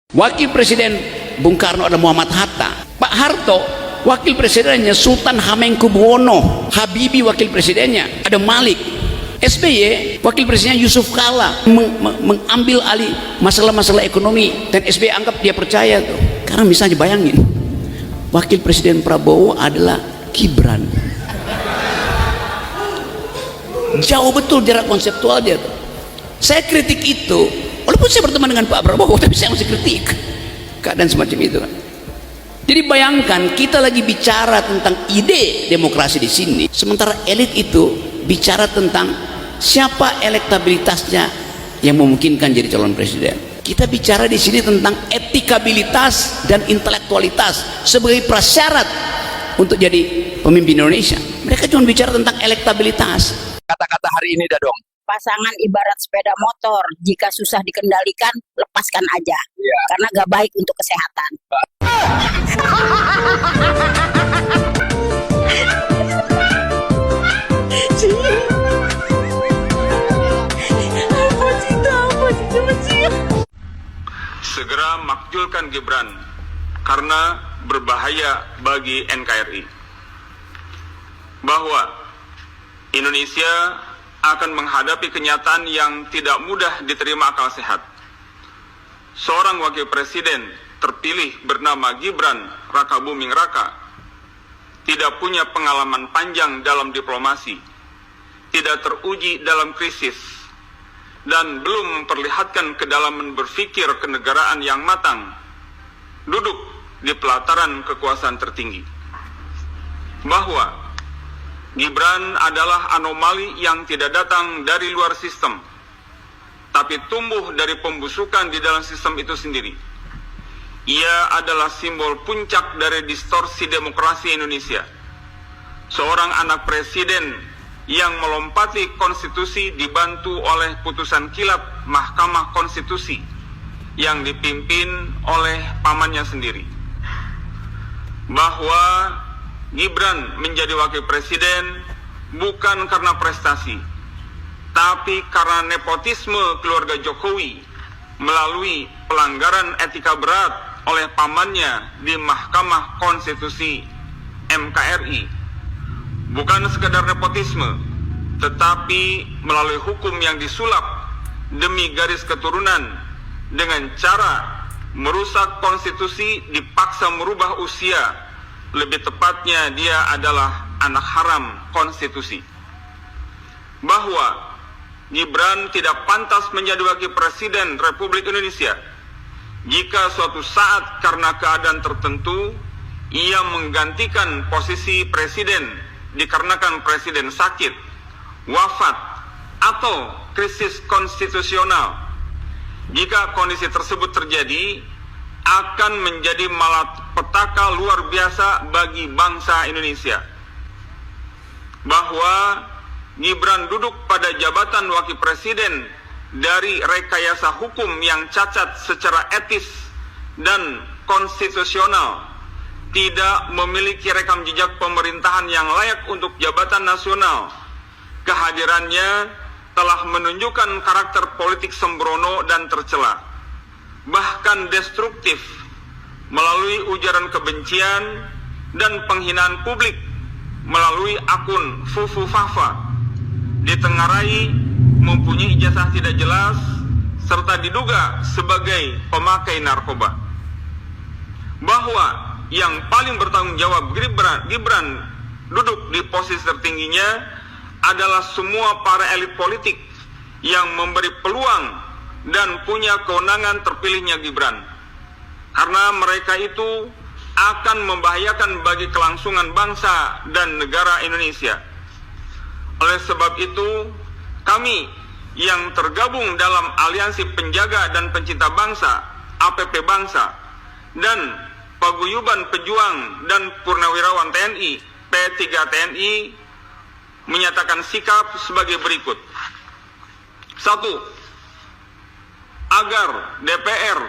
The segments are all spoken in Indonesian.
Wakil Presiden Bung Karno ada Muhammad Hatta. Pak Harto wakil presidennya Sultan Hamengkubuwono. Habibie wakil presidennya ada Malik. SBY wakil presidennya Yusuf Kala mengambil alih masalah-masalah ekonomi, dan SBY anggap dia percaya tuh. Karena misalnya bayangin, wakil presiden Prabowo adalah Gibran. Jauh betul jarak konseptual dia tuh. Saya kritik itu, walaupun saya berteman dengan Pak Prabowo, tapi saya masih kritik keadaan semacam itu kan. Jadi bayangkan kita lagi bicara tentang ide demokrasi di sini, sementara elit itu bicara tentang siapa elektabilitasnya yang memungkinkan jadi calon presiden. Kita bicara di sini tentang etikabilitas dan intelektualitas sebagai prasyarat untuk jadi pemimpin Indonesia. Mereka cuma bicara tentang elektabilitas. Kata-kata hari ini Dadong. Pasangan ibarat sepeda motor, jika susah dikendalikan, lepaskan aja. Ya. Karena gak baik untuk kesehatan. Segera makjulkan Gibran karena berbahaya bagi NKRI. Bahwa Indonesia akan menghadapi kenyataan yang tidak mudah diterima akal sehat. Seorang wakil presiden terpilih bernama Gibran Rakabuming Raka tidak punya pengalaman panjang dalam diplomasi, tidak teruji dalam krisis, dan belum memperlihatkan kedalaman berpikir kenegaraan yang matang, duduk di pelataran kekuasaan tertinggi. Bahwa Gibran adalah anomali yang tidak datang dari luar sistem, tapi tumbuh dari pembusukan di dalam sistem itu sendiri. Ia adalah simbol puncak dari distorsi demokrasi Indonesia. Seorang anak presiden yang melompati konstitusi dibantu oleh putusan kilap Mahkamah Konstitusi yang dipimpin oleh pamannya sendiri. Bahwa Gibran menjadi wakil presiden bukan karena prestasi, tapi karena nepotisme keluarga Jokowi melalui pelanggaran etika berat oleh pamannya di Mahkamah Konstitusi MKRI. Bukan sekedar nepotisme, tetapi melalui hukum yang disulap demi garis keturunan dengan cara merusak konstitusi, dipaksa merubah usia. Lebih tepatnya dia adalah anak haram konstitusi. Bahwa Gibran tidak pantas menjadi wakil presiden Republik Indonesia jika suatu saat karena keadaan tertentu ia menggantikan posisi presiden dikarenakan presiden sakit, wafat, atau krisis konstitusional. Jika kondisi tersebut terjadi, akan menjadi malapetaka luar biasa bagi bangsa Indonesia. Bahwa Gibran duduk pada jabatan wakil presiden dari rekayasa hukum yang cacat secara etis dan konstitusional, tidak memiliki rekam jejak pemerintahan yang layak untuk jabatan nasional. Kehadirannya telah menunjukkan karakter politik sembrono dan tercela, bahkan destruktif, melalui ujaran kebencian dan penghinaan publik melalui akun Fufu Fafa, ditengarai mempunyai ijazah tidak jelas serta diduga sebagai pemakai narkoba. Bahwa yang paling bertanggung jawab Gibran duduk di posisi tertingginya adalah semua para elit politik yang memberi peluang dan punya kewenangan terpilihnya Gibran, karena mereka itu akan membahayakan bagi kelangsungan bangsa dan negara Indonesia. Oleh sebab itu, kami yang tergabung dalam Aliansi Penjaga dan Pencinta Bangsa APP Bangsa dan Paguyuban Pejuang dan Purnawirawan TNI P3TNI menyatakan sikap sebagai berikut. 1. Agar DPR,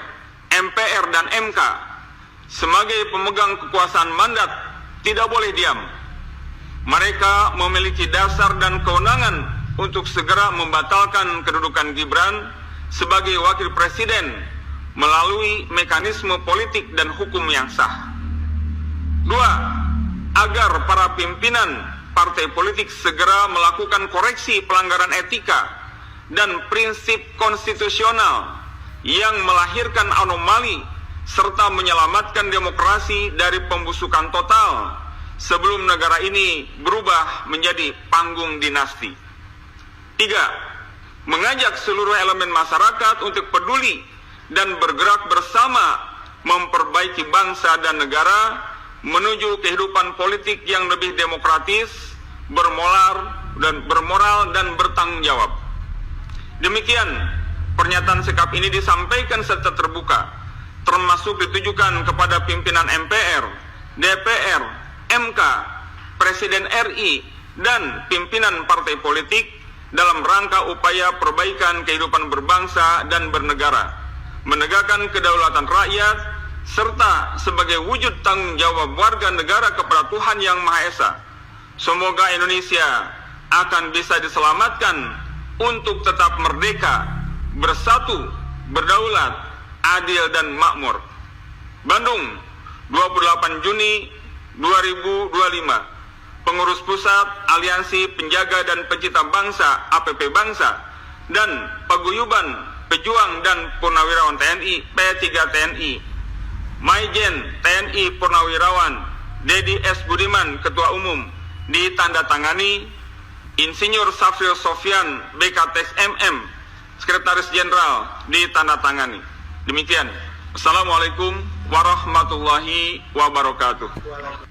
MPR, dan MK sebagai pemegang kekuasaan mandat tidak boleh diam. Mereka memiliki dasar dan kewenangan untuk segera membatalkan kedudukan Gibran sebagai wakil presiden melalui mekanisme politik dan hukum yang sah. 2. Agar para pimpinan partai politik segera melakukan koreksi pelanggaran etika dan prinsip konstitusional yang melahirkan anomali serta menyelamatkan demokrasi dari pembusukan total sebelum negara ini berubah menjadi panggung dinasti. 3. Mengajak seluruh elemen masyarakat untuk peduli dan bergerak bersama memperbaiki bangsa dan negara menuju kehidupan politik yang lebih demokratis, bermoral dan bertanggung jawab. Demikian pernyataan sikap ini disampaikan secara terbuka, termasuk ditujukan kepada pimpinan MPR, DPR, MK, Presiden RI, dan pimpinan partai politik dalam rangka upaya perbaikan kehidupan berbangsa dan bernegara, menegakkan kedaulatan rakyat, serta sebagai wujud tanggung jawab warga negara kepada Tuhan Yang Maha Esa. Semoga Indonesia akan bisa diselamatkan untuk tetap merdeka, bersatu, berdaulat, adil dan makmur. Bandung, 28 Juni 2025. Pengurus Pusat Aliansi Penjaga dan Pencinta Bangsa APP Bangsa dan Paguyuban Pejuang dan Purnawirawan TNI P3TNI, Maijen TNI Purnawirawan Dedi S. Budiman Ketua Umum, ditandatangani Insinyur Safril Sofyan BKTX MM Sekretaris Jenderal, ditandatangani. Demikian. Assalamualaikum warahmatullahi wabarakatuh.